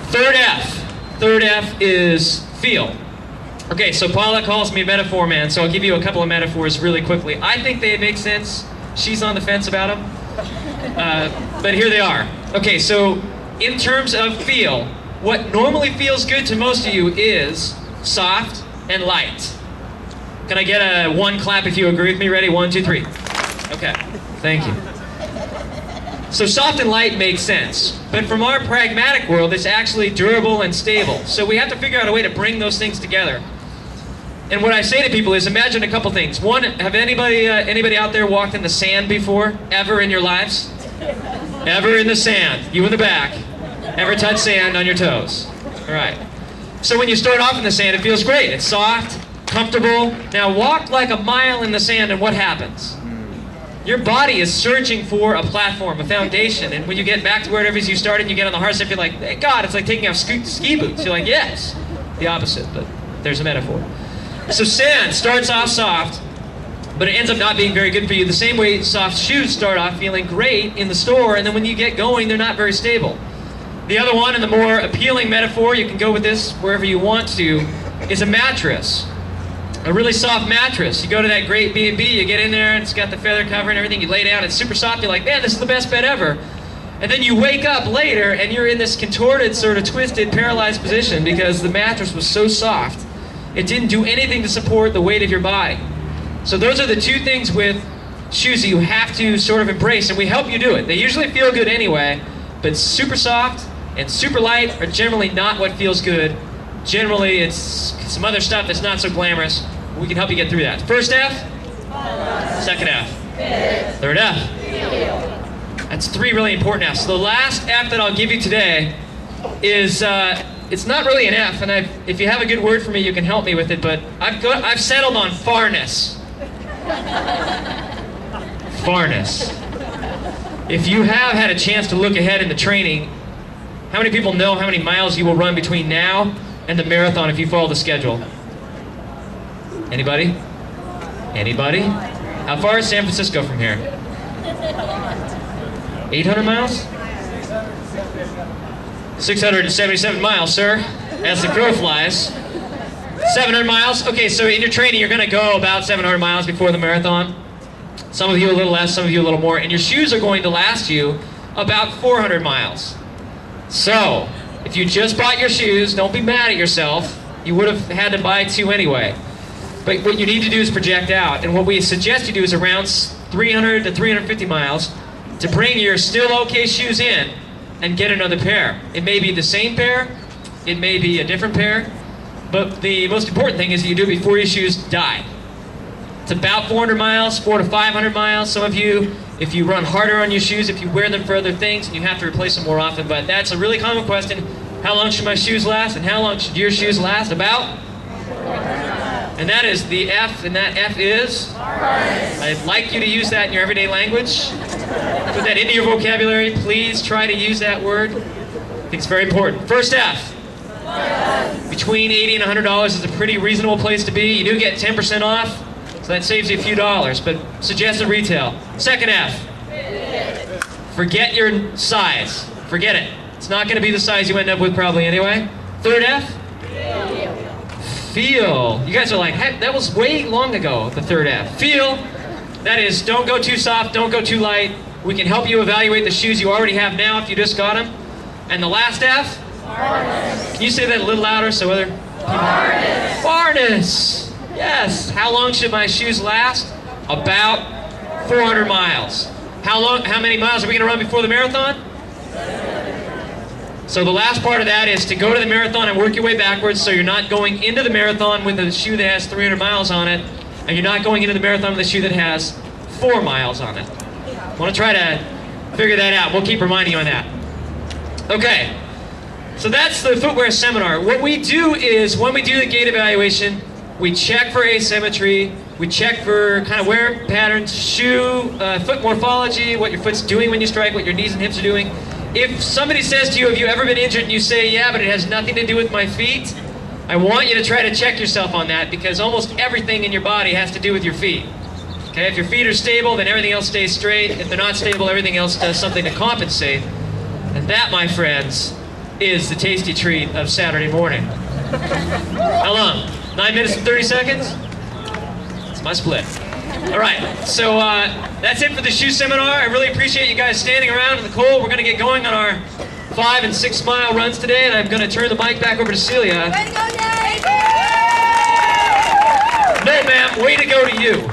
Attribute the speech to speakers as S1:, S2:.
S1: Third F. Third F is feel. Okay, so Paula calls me metaphor man, so I'll give you a couple of metaphors really quickly. I think they make sense. She's on the fence about them. But here they are. Okay, so in terms of feel, what normally feels good to most of you is soft and light. Can I get a one clap if you agree with me? Ready? 1, 2, 3. Okay, thank you. So soft and light makes sense, but from our pragmatic world, it's actually durable and stable. So we have to figure out a way to bring those things together. And what I say to people is imagine a couple things. One, have anybody out there walked in the sand before, ever in your lives? Ever in the sand, you in the back, ever touch sand on your toes? All right. So when you start off in the sand, it feels great. It's soft, comfortable. Now walk like a mile in the sand and what happens? Your body is searching for a platform, a foundation, and when you get back to where it is you started, you get on the hard stuff, you're like, hey, God, it's like taking off ski boots. You're like, yes. The opposite, but there's a metaphor. So sand starts off soft, but it ends up not being very good for you. The same way soft shoes start off feeling great in the store, and then when you get going, they're not very stable. The other one, and the more appealing metaphor, you can go with this wherever you want to, is a mattress. A really soft mattress. You go to that great B&B, you get in there, and it's got the feather cover and everything, you lay down, it's super soft, you're like, man, this is the best bed ever. And then you wake up later, and you're in this contorted, sort of twisted, paralyzed position because the mattress was so soft, it didn't do anything to support the weight of your body. So those are the two things with shoes that you have to sort of embrace, and we help you do it. They usually feel good anyway, but super soft and super light are generally not what feels good. Generally, it's some other stuff that's not so glamorous. We can help you get through that. First F, second F, third F. That's 3 really important F's. So the last F that I'll give you today is, it's not really an F, and if you have a good word for me, you can help me with it, but I've settled on farness. Farness. If you have had a chance to look ahead in the training, how many people know how many miles you will run between now and the marathon if you follow the schedule? Anybody? Anybody? How far is San Francisco from here? 800 miles? 677 miles, sir, as the crow flies. 700 miles? Okay, so in your training, you're going to go about 700 miles before the marathon. Some of you a little less, some of you a little more. And your shoes are going to last you about 400 miles. So, if you just bought your shoes, don't be mad at yourself. You would have had to buy 2 anyway. But what you need to do is project out. And what we suggest you do is around 300 to 350 miles to bring your still okay shoes in and get another pair. It may be the same pair, it may be a different pair, but the most important thing is that you do it before your shoes die. It's about 400 miles, 400 to 500 miles. Some of you, if you run harder on your shoes, if you wear them for other things, and you have to replace them more often, but that's a really common question. How long should my shoes last, and how long should your shoes last? About? And that is the F, and that F is? I'd like you to use that in your everyday language. Put that into your vocabulary. Please try to use that word. I think it's very important. First F. Between $80 and $100 is a pretty reasonable place to be. You do get 10% off, so that saves you a few dollars, but suggested retail. Second F. Forget your size. Forget it. It's not going to be the size you end up with probably anyway. Third F. Feel. You guys are like, heck, that was way long ago, the third F. Feel. That is, don't go too soft, don't go too light. We can help you evaluate the shoes you already have now if you just got them. And the last F? Farness. Can you say that a little louder so other people? Farness. Farness. Yes. How long should my shoes last? About 400 miles. How many miles are we going to run before the marathon? So the last part of that is to go to the marathon and work your way backwards, so you're not going into the marathon with a shoe that has 300 miles on it, and you're not going into the marathon with a shoe that has 4 miles on it. I want to try to figure that out. We'll keep reminding you on that. Okay, so that's the footwear seminar. What we do is, when we do the gait evaluation, we check for asymmetry, we check for kind of wear patterns, shoe, foot morphology, what your foot's doing when you strike, what your knees and hips are doing. If somebody says to you, have you ever been injured, and you say, yeah, but it has nothing to do with my feet, I want you to try to check yourself on that, because almost everything in your body has to do with your feet. Okay, if your feet are stable, then everything else stays straight. If they're not stable, everything else does something to compensate. And that, my friends, is the tasty treat of Saturday morning. How long? 9 minutes and 30 seconds? It's my split. All right, so that's it for the shoe seminar. I really appreciate you guys standing around in the cold. We're going to get going on our 5 and 6 mile runs today, and I'm going to turn the mic back over to Celia.
S2: Way to go, Dave!
S1: No, ma'am, way to go to you.